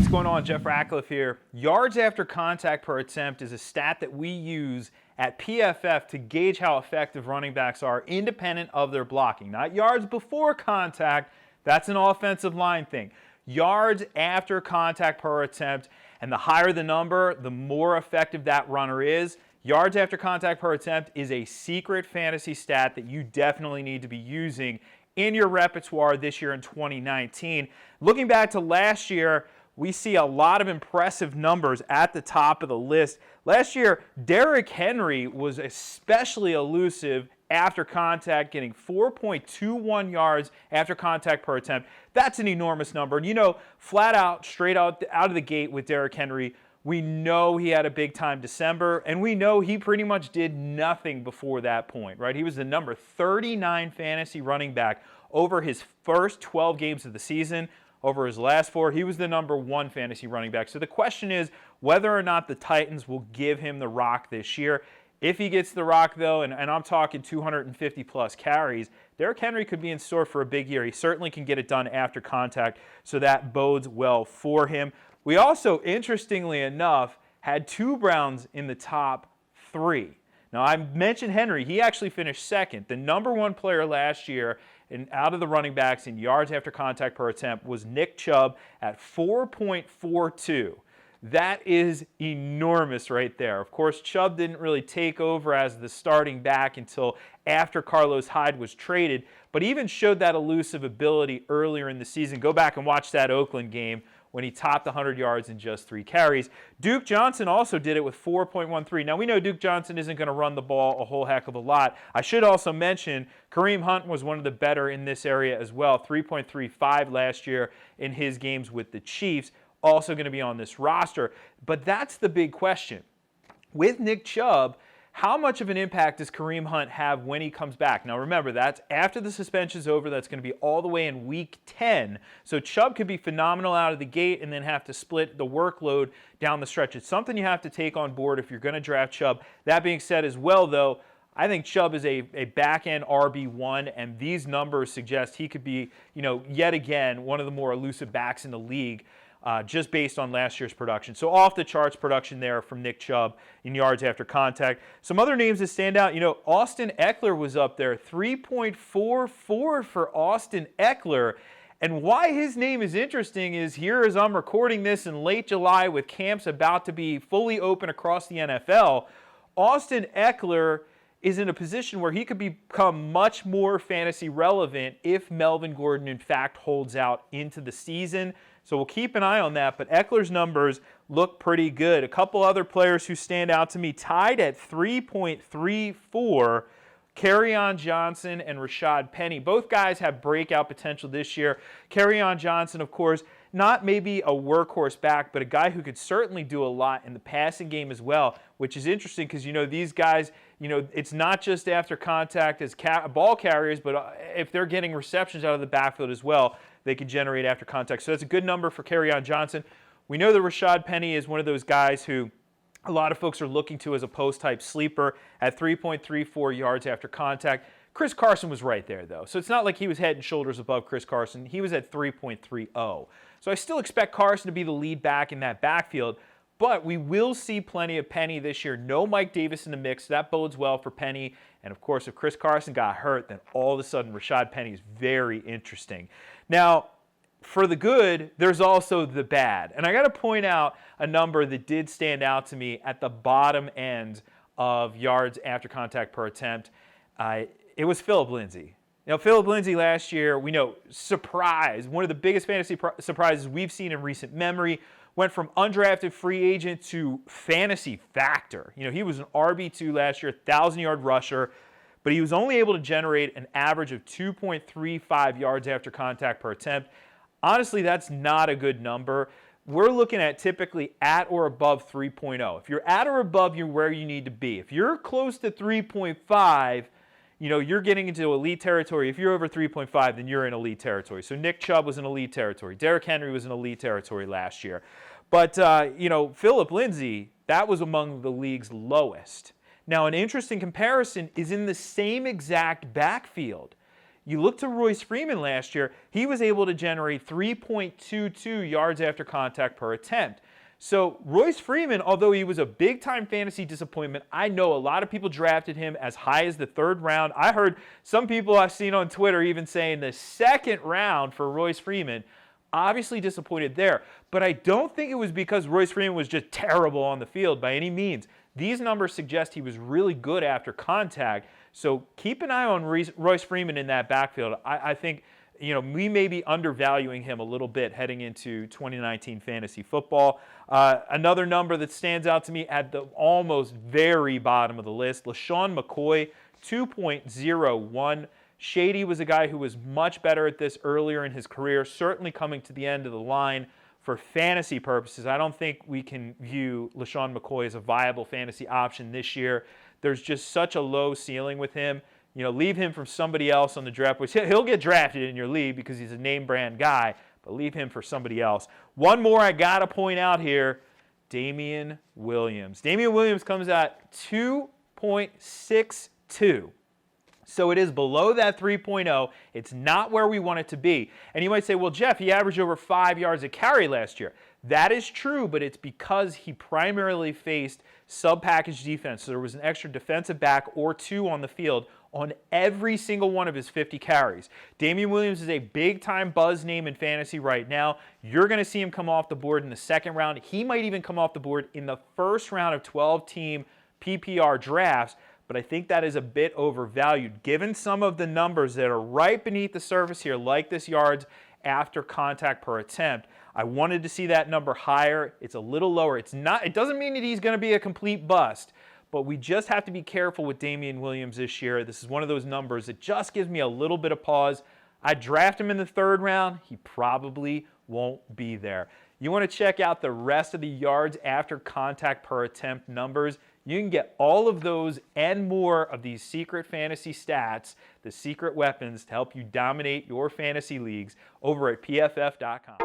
What's going on? Jeff Ratcliffe here. Yards after contact per attempt is a stat that we use at PFF to gauge how effective running backs are independent of their blocking. Not yards before contact, that's an offensive line thing. Yards after contact per attempt, and the higher the number, the more effective that runner is. Yards after contact per attempt is a secret fantasy stat that you definitely need to be using in your repertoire this year in 2019. Looking back to last year, we see a lot of impressive numbers at the top of the list. Last year, Derrick Henry was especially elusive after contact, getting 4.21 yards after contact per attempt. That's an enormous number. And you know, flat out, straight out of the gate with Derrick Henry, we know he had a big-time December, and we know he pretty much did nothing before that point, right? He was the number 39 fantasy running back over his first 12 games of the season. Over his last 4, he was the number 1 fantasy running back. So the question is whether or not the Titans will give him the rock this year. If he gets the rock, though, and I'm talking 250-plus carries, Derrick Henry could be in store for a big year. He certainly can get it done after contact, so that bodes well for him. We also, interestingly enough, had 2 Browns in the top 3. Now, I mentioned Henry. He actually finished second. The number 1 player last year out of the running backs in yards after contact per attempt was Nick Chubb at 4.42. That is enormous right there. Of course, Chubb didn't really take over as the starting back until after Carlos Hyde was traded, but even showed that elusive ability earlier in the season. Go back and watch that Oakland game when he topped 100 yards in just 3 carries. Duke Johnson also did it with 4.13. Now, we know Duke Johnson isn't going to run the ball a whole heck of a lot. I should also mention Kareem Hunt was one of the better in this area as well, 3.35 last year in his games with the Chiefs, also going to be on this roster. But that's the big question. With Nick Chubb, how much of an impact does Kareem Hunt have when he comes back? Now remember, that's after the suspension's over. That's going to be all the way in Week 10. So Chubb could be phenomenal out of the gate and then have to split the workload down the stretch. It's something you have to take on board if you're going to draft Chubb. That being said as well, though, I think Chubb is a back-end RB1, and these numbers suggest he could be, yet again, one of the more elusive backs in the league. Just based on last year's production. So off-the-charts production there from Nick Chubb in yards after contact. Some other names that stand out, Austin Eckler was up there, 3.44 for Austin Eckler. And why his name is interesting is here as I'm recording this in late July with camps about to be fully open across the NFL, Austin Eckler is in a position where he could become much more fantasy relevant if Melvin Gordon, in fact, holds out into the season. So we'll keep an eye on that, but Eckler's numbers look pretty good. A couple other players who stand out to me, tied at 3.34, Kerryon Johnson and Rashad Penny. Both guys have breakout potential this year. Kerryon Johnson, of course, not maybe a workhorse back, but a guy who could certainly do a lot in the passing game as well, which is interesting because, these guys, it's not just after contact as ball carriers, but if they're getting receptions out of the backfield as well, they can generate after contact. So that's a good number for Kerryon Johnson. We know that Rashad Penny is one of those guys who a lot of folks are looking to as a post-type sleeper at 3.34 yards after contact. Chris Carson was right there, though. So it's not like he was head and shoulders above Chris Carson. He was at 3.30. So I still expect Carson to be the lead back in that backfield, but we will see plenty of Penny this year. No Mike Davis in the mix. That bodes well for Penny. And, of course, if Chris Carson got hurt, then all of a sudden Rashad Penny is very interesting. Now, for the good, there's also the bad. And I got to point out a number that did stand out to me at the bottom end of yards after contact per attempt. It was Phillip Lindsay. Phillip Lindsay last year, we know, surprise, one of the biggest fantasy surprises we've seen in recent memory, went from undrafted free agent to fantasy factor. He was an RB2 last year, 1,000-yard rusher, but he was only able to generate an average of 2.35 yards after contact per attempt. Honestly, that's not a good number. We're looking at typically at or above 3.0. If you're at or above, you're where you need to be. If you're close to 3.5, you're getting into elite territory. If you're over 3.5, then you're in elite territory. So Nick Chubb was in elite territory. Derrick Henry was in elite territory last year. But, Phillip Lindsay, that was among the league's lowest. Now, an interesting comparison is in the same exact backfield. You look to Royce Freeman last year, he was able to generate 3.22 yards after contact per attempt. So Royce Freeman, although he was a big-time fantasy disappointment, I know a lot of people drafted him as high as the 3rd round. I heard some people I've seen on Twitter even saying the 2nd round for Royce Freeman. Obviously disappointed there. But I don't think it was because Royce Freeman was just terrible on the field by any means. These numbers suggest he was really good after contact. So keep an eye on Royce Freeman in that backfield. I think we may be undervaluing him a little bit heading into 2019 fantasy football. Another number that stands out to me at the almost very bottom of the list, Lesean McCoy, 2.01. Shady was a guy who was much better at this earlier in his career, certainly coming to the end of the line. For fantasy purposes, I don't think we can view Lesean McCoy as a viable fantasy option this year. There's just such a low ceiling with him. Leave him for somebody else on the draft board. He'll get drafted in your league because he's a name brand guy, but leave him for somebody else. One more I got to point out here, Damian Williams. Damian Williams comes at 2.62. So it is below that 3.0. It's not where we want it to be. And you might say, well, Jeff, he averaged over 5 yards a carry last year. That is true, but it's because he primarily faced sub-package defense. So there was an extra defensive back or 2 on the field on every single one of his 50 carries. Damian Williams is a big-time buzz name in fantasy right now. You're going to see him come off the board in the 2nd round. He might even come off the board in the 1st round of 12-team PPR drafts. But I think that is a bit overvalued, given some of the numbers that are right beneath the surface here, like this yards after contact per attempt. I wanted to see that number higher. It's a little lower. It doesn't mean that he's going to be a complete bust, but we just have to be careful with Damian Williams this year. This is one of those numbers that just gives me a little bit of pause. I'd draft him in the 3rd round. He probably won't be there. You want to check out the rest of the yards after contact per attempt numbers. You can get all of those and more of these secret fantasy stats, the secret weapons to help you dominate your fantasy leagues over at PFF.com.